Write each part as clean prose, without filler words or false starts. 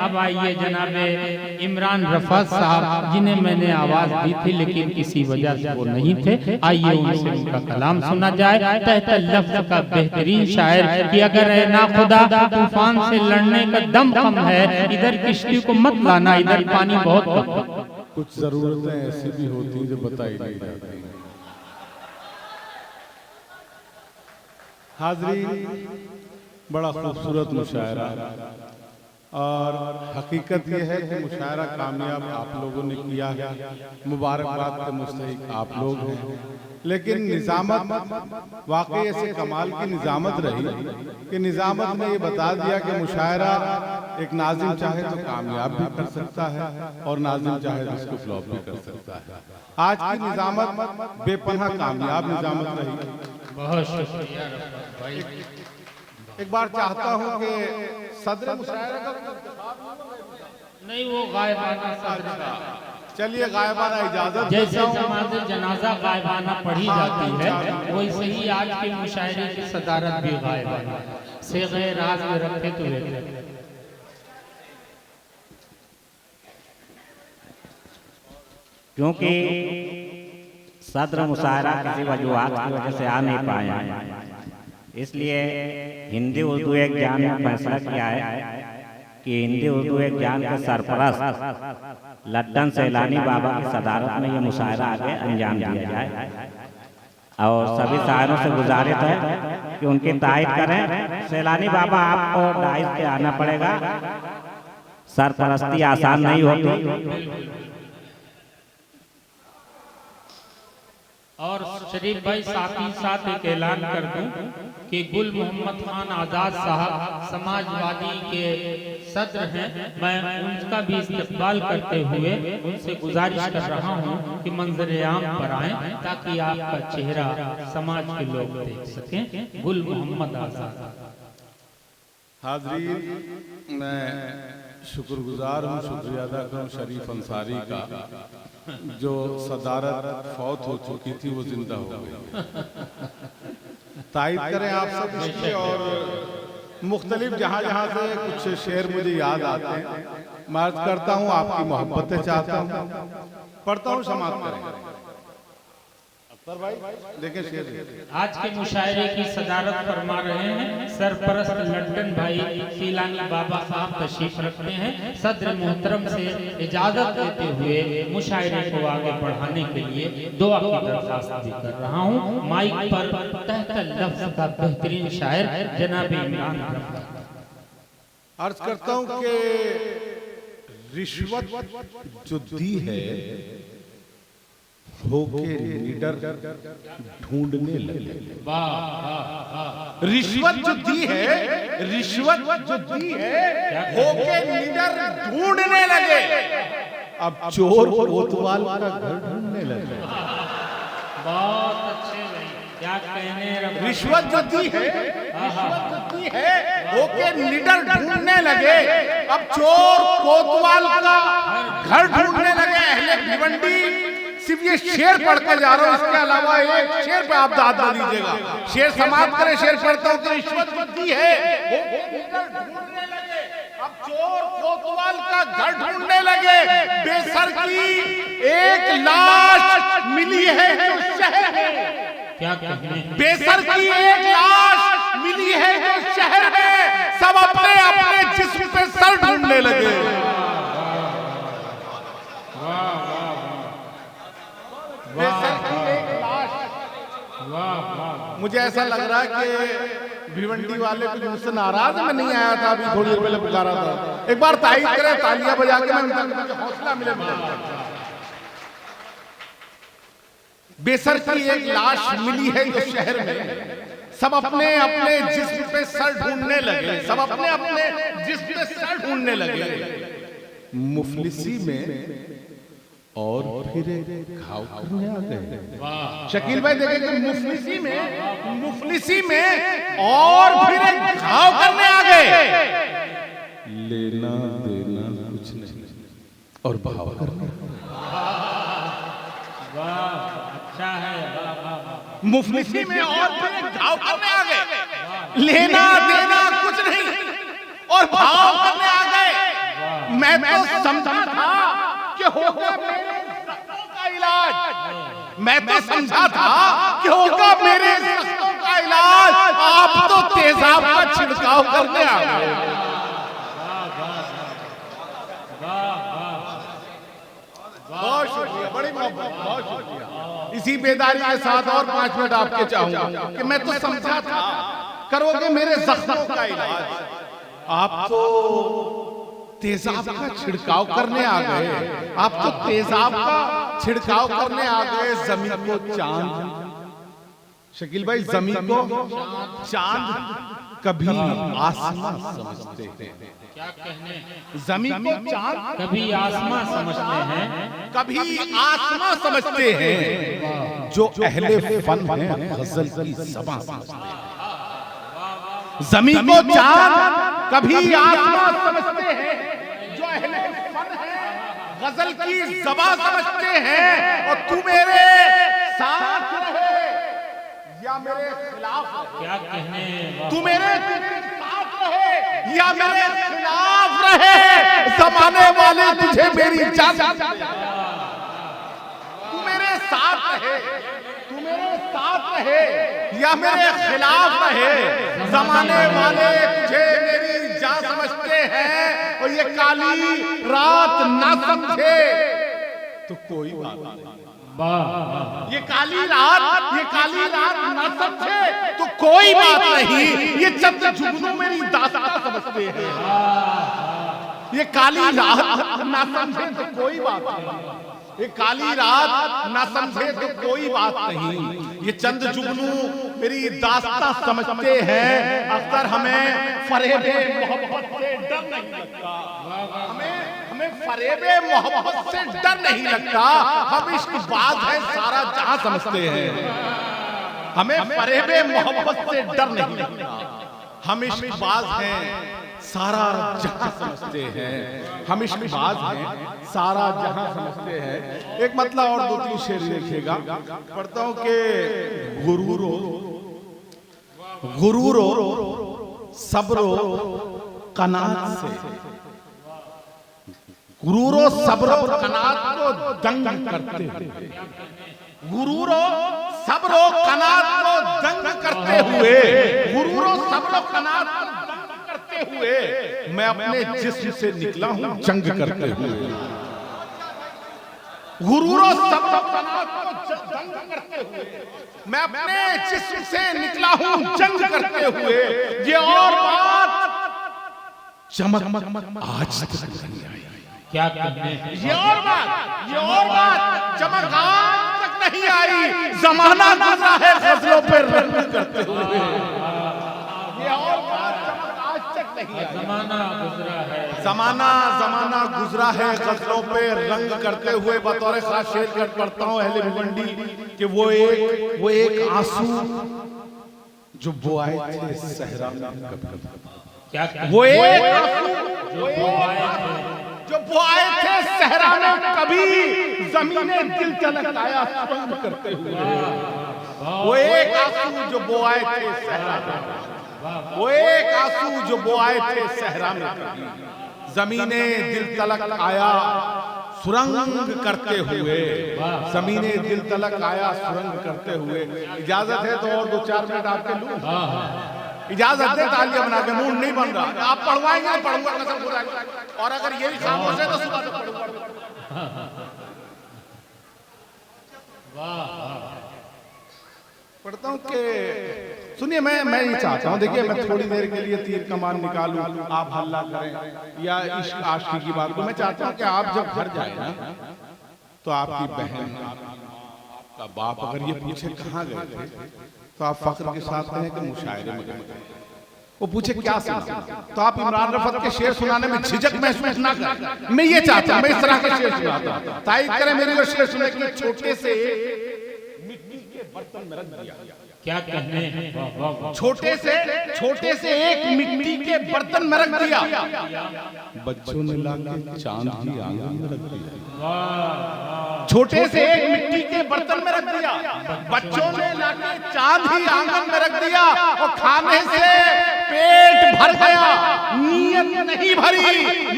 अब आइए जनाबे इमरान रफ़ा साहब, जिन्हें मैंने आवाज दी थी लेकिन किसी वजह से वो नहीं थे, आइए उनसे उनका कलाम सुना जाए। तहत लफ्ज़ का बेहतरीन शायर कि अगर है ना खुदा तूफान से लड़ने का दम कम है, इधर किश्ती को मत लाना, इधर पानी बहुत कम। कुछ जरूरतें ऐसी भी होती हैं जो बताई नहीं जाती। हाज़रीन, बड़ा खूबसूरत मुशायरा, और हकीकत यह है कि मुशायरा कामयाब आप लोगों ने किया है, मुबारकबाद के मुस्तहिक आप लोग हैं। लेकिन निज़ामत वाकई ऐसे कमाल की निज़ामत रही कि निज़ामत ने ये बता दिया कि मुशायरा एक नाज़िम चाहे तो कामयाब भी कर सकता है और नाज़िम चाहे तो उसको फ्लॉप भी कर सकता है। आज की निज़ामत बेपनाह कामयाब निज़ामत रही। बहुत शुक्रिया भाई। एक बार चाहता हूँ कि सदर मुशायरा का नहीं, वो गायबाना सदर का, चलिए गायबाना इजाजत, जैसे नमाज़ जनाजा गायबाना पढ़ी जाती है वैसे ही आज के मुशायरे की सदारत भी गायबाना से गैर राज में रखे तो बेहतर। क्योंकि सदर मुशायरा किसी वजूहात की वजह से आ नहीं पाया, इसलिए हिंदी उर्दू एक ज्ञान ने फैसला किया है कि हिंदी उर्दू एक ज्ञान के सरपरस्त लड्डन सैलानी बाबा की सदारत में ये मुशायरा आगे अंजाम दिया जाए। और सभी शायरों से गुजारिश है कि उनकी तारीफ करें। सैलानी बाबा, आपको डाइस पे आना पड़ेगा, सरपरस्ती आसान नहीं होती। और शरीफ भाई साथ ही साथ एक ऐलान कर दूं कि गुल मोहम्मद खान आज़ाद साहब समाजवादी के सदर हैं, मैं उनका भी इस्तेकबाल करते हुए उनसे गुजारिश कर रहा हूं कि मंजर आम पर आएं ताकि आपका चेहरा समाज के लोग देख सकें। गुल मोहम्मद आज़ाद। हाज़रीन, मैं शुक्रगुजार हूँ, शुक्रिया अदा करूँ शरीफ अंसारी का, जो सदारत फौत हो चुकी थी वो जिंदा हो गई। तायद करें आप सब इसकी। और मुख्तलिफ जहाँ जहाँ से कुछ शेर मुझे याद आते हैं, मैं अर्ज करता हूँ, आपकी मोहब्बतें चाहता हूँ, पढ़ता हूँ, समाप्त करें। अख्तर भाई देखें शेर। आज के मुशायरे की सदारत फरमा रहे हैं सरपरस्त लड्डन भाई सीलानी बाबा साहब तशरीफ रखते हैं। सदर मोहतरम से इजाजत देते हुए मुशायरे को आगे बढ़ाने के लिए दुआ की दरख्वास्त भी कर रहा हूँ। माइक पर तहत लफ्ज़ का बेहतरीन शायर जनाब इमरान रफ़ा। अर्ज करता हूँ कि रिश्वत जो दी है होके निडर ढूंढने लगे। रिश्वत जो दी है, रिश्वत जो दी है होके निडर ढूंढने लगे। अब चोर कोतवाल का घर ढूंढने लगे। बहुत अच्छे भाई, क्या कहने। रिश्वत जो दी है, रिश्वत जो दी है होके निडर ढूंढने लगे। अब चोर कोतवाल का घर ढूंढने लगे। अहले भिवंडी, सिर्फ ये शेर पढ़ के जा रहा हूँ, इसके अलावा एक शेर पे आप दाद ना दीजिएगा। शेर समाप्त करें, शेर पढ़ता हूँ कि रिश्वत दी है वो ढूंढने लगे। अब चोर कोतवाल का घर ढूंढने लगे। बेसर की एक लाश मिली है जो शहर में। क्या कहने। बेसर की एक लाश मिली है जो शहर में। सब अपने अपने जिस्म पे सर ढूंढने लगे। बेसर की एक लाश। मुझे ऐसा लग रहा है कि भिवंडी वाले कुछ मुझसे नाराज है, मैं नहीं आया था, अभी थोड़ी देर पहले पुकारा था। एक बार तारीफ करें, तालियां बजा के, मुझे हौसला मिले। बेसर की एक लाश मिली है जो शहर में। सब अपने अपने जिस्म पे सर ढूंढने लगे। सब अपने अपने जिस्म पे सर ढूंढने लगे। मुफलिसी में और फिर घाव करने आ गए। शकील भाई देखें कि मुफलिसी में और फिर घाव करने आ गए। लेना देना कुछ नहीं और भाव करना। अच्छा है। मुफलिसी में और फिर घाव करने आ गए। लेना देना कुछ नहीं और भाव करने आ गए। मैं तो समझा था कि होगा मेरे जख्मों का इलाज, मैं तो समझा था कि होगा मेरे जख्मों का इलाज, आप तो तेजाब का छिड़काव करने आ गए। बहुत शुक्रिया, बड़ी मोहब्बत, बहुत शुक्रिया। इसी बेदारी के साथ और 5 मिनट आपके चाहूंगा कि मैं तो समझा था करोगे मेरे जख्मों का इलाज, आप तो तेजाब का छिड़काव करने आ गए, आप तो तेजाब का छिड़काव करने आ गए। जमीन को चांद, शकील भाई, जमीन को चांद कभी आसमां समझते हैं। क्या कहने, जमीन को चांद कभी आसमां समझते हैं, कभी आसमां समझते हैं, जो अहले फन हैं गजल की ज़बां समझते हैं। जमीन को चांद कभी आसमां समझते हैं, जो अहले फन हैं गजल की ज़बां समझते हैं। और तू मेरे साथ रहे या मेरे खिलाफ रहे, क्या कहने, तू मेरे साथ रहे या मेरे खिलाफ रहे, जमाने वाले तुझे मेरी जान, तू मेरे साथ रहे, तू मेरे साथ रहे या मेरे खिलाफ रहे, जमाने वाले तुझे मेरी जान समझते हैं। और ये काली रात ना समझे तो कोई बात नहीं, ये काली रात ना समझे तो कोई बात नहीं, ये चंद जुगनू मेरी दास्तां समझते हैं। ये काली रात ना समझे तो कोई बात नहीं, ये काली रात ना समझे तो कोई बात नहीं, ये चंद जुगनू मेरी दास्तां समझते हैं। अक्सर हमें फरेबे मोहब्बत से डर नहीं लगता, हमें फरेबे मोहब्बत से डर नहीं लगता, हम इश्क बात है सारा जहां समझते हैं। हमें फरेबे मोहब्बत से डर नहीं लगता, हम इश्क बाज हैं सारा जहां समझते हैं, हम इश्क बाज हैं सारा जहां समझते हैं। एक मतलब और 2-3 शेर देखिएगा, पढ़ता हूं कि गुरूरो सब्रो कनात से, गुरूरो सब्रो कनात को दंग करते हुए, गुरूरो सब्रो कनात को दंग करते हुए, गुरूरो सब्रो कनात को दंग करते हुए, मैं अपने जिस्म से निकला हूं जंग करते हुए। गुरूरो सब्रो कनात को दंग करते हुए, मैं अपने जिस्म से निकला हूं जंग करते हुए। ये और बात चमक आज तक नहीं आई, क्या कहने, ये और बात चमक आज तक नहीं आई, जमाना गुजरा है गजलों पे रंग करते हुए। ये और बात चमक आज तक नहीं आई, जमाना गुजरा है, जमाना गुजरा है गजलों पे रंग करते हुए। बतौर खास शेर कर पढ़ता हूँ अहले भिवंडी कि वो एक आंसू जो बोआए थे सहरा में कभी, क्या कहने, वो एक आंसू जो जो आए थे सहरा में कभी, जमीने दिल तलक आया सुरंग करते हुए। वो एक आंसू जो बोआए थे सहरा में, वो एक आंसू जो बोआए थे सहरा में कभी, जमीने दिल तलक आया सुरंग करते हुए, जमीने दिल तलक आया सुरंग करते हुए। इजाजत है तो और 2-4 मिनट आपके लूं, इजाजत दे, तालियां बना के, मूड नहीं बन रहा। आप पढ़वाएंगे, पढ़ूंगा कसम खुदा की, और अगर यही खामोश है तो सुबह से पढ़ूंगा। पढ़ता हूँ कि सुनिए, मैं ये चाहता हूँ, देखिए मैं थोड़ी देर के लिए तीर कमान निकालूं, आप हल्ला करें या इश्क आशिकी की बात को। मैं चाहता हूँ कि आप जब घर जाए ना तो आपकी बहन, आपका बाप अगर ये पूछे कहाँ गए थे, तो आप फख्र के साथ कहें कि मुशायरे में गए। वो पूछे क्या सुना, तो आप इमरान रफत के शेर सुनाने में झिझक महसूस ना करें। मैं ये चाहता हूँ, मैं इस तरह के शेर सुनाता हूँ, तारीफ करें मेरी वो शेर सुने कि छोटे से मिट्टी के बर्तन में रख दिया। क्या कहने, छोटे से एक मिट्टी के बर्तन में रख दिया, बच्चों ने लाके चांद ही आंगन में रख दिया। छोटे से एक मिट्टी के बर्तन में रख दिया, बच्चों ने लाके चांद ही आंगन में रख दिया। और खाने से पेट भर गया, नीयत नहीं भरी,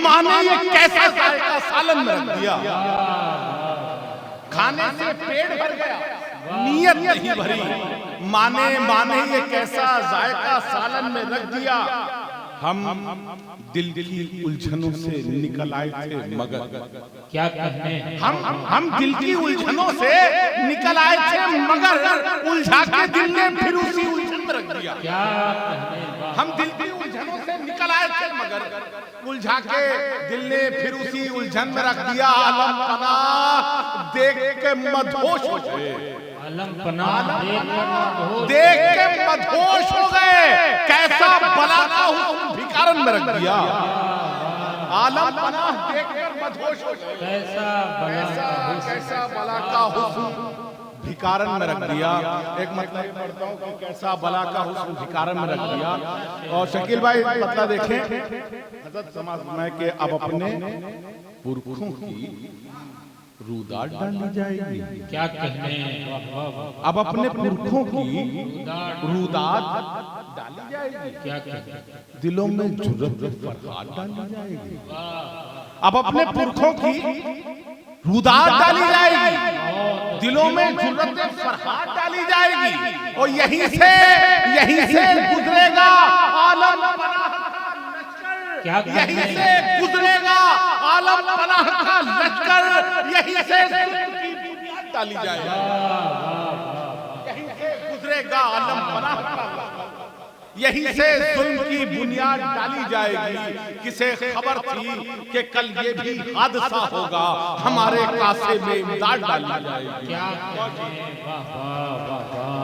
माने ये कैसा जायका सालन में रख दिया। खाने से पेट भर गया, नीयत नहीं भरी, माने माने ये कैसा जायका सालन में रख दिया। हम दिल की उलझनों से निकल आए थे मगर, क्या कहने हैं, हम दिल की उलझनों से निकल आए थे मगर उलझा के दिल ने फिर उसी उलझन में रख दिया। क्या कहने, हम दिल की उलझनों से निकल आए थे मगर उलझा के दिल ने फिर उसी उलझन में रख दिया। आलम पनाह देख के मदहोश हो गए, आलम पनाह देख के मदहोश हो गए, कैसा बला का हुस्न भिकारन में रख दिया। आलम पनाह देख कर मदहोश हो गए, कैसा बला का हुस्न भिकारन में रख दिया। एक मतलब पढ़ता हूँ कि कैसा बला का हुस्न भिकारन में रख दिया। और शकील भाई मतलब देखें, हजरत समाज में कि अब अपने पुरखों की रूदात डाली जाएगी। क्या कहने हैं, अब अपने पुरखों की रूदात डाली जाएगी। क्या कहने, दिलों में जुर्रत फरहात डाली जाएगी। अब अपने पुरखों की रूदात डाली जाएगी, दिलों में जुर्रत फरहात डाली जाएगी। और यहीं से गुजरेगा आलम पनाह का लश्कर, क्या कहने, यहीं से गुजरेगा आलम पनाह का लश्कर, यहीं से जुल्म की बुनियाद डाली जाएगी। यहीं से गुजरेगा आलम पनाह का लश्कर, यहीं से जुल्म की बुनियाद डाली जाएगी। किसे खबर थी कि कल ये भी हादसा होगा, हमारे कासे में इमदाद डाली जाएगी। क्या कहने, वाह वाह वाह वाह।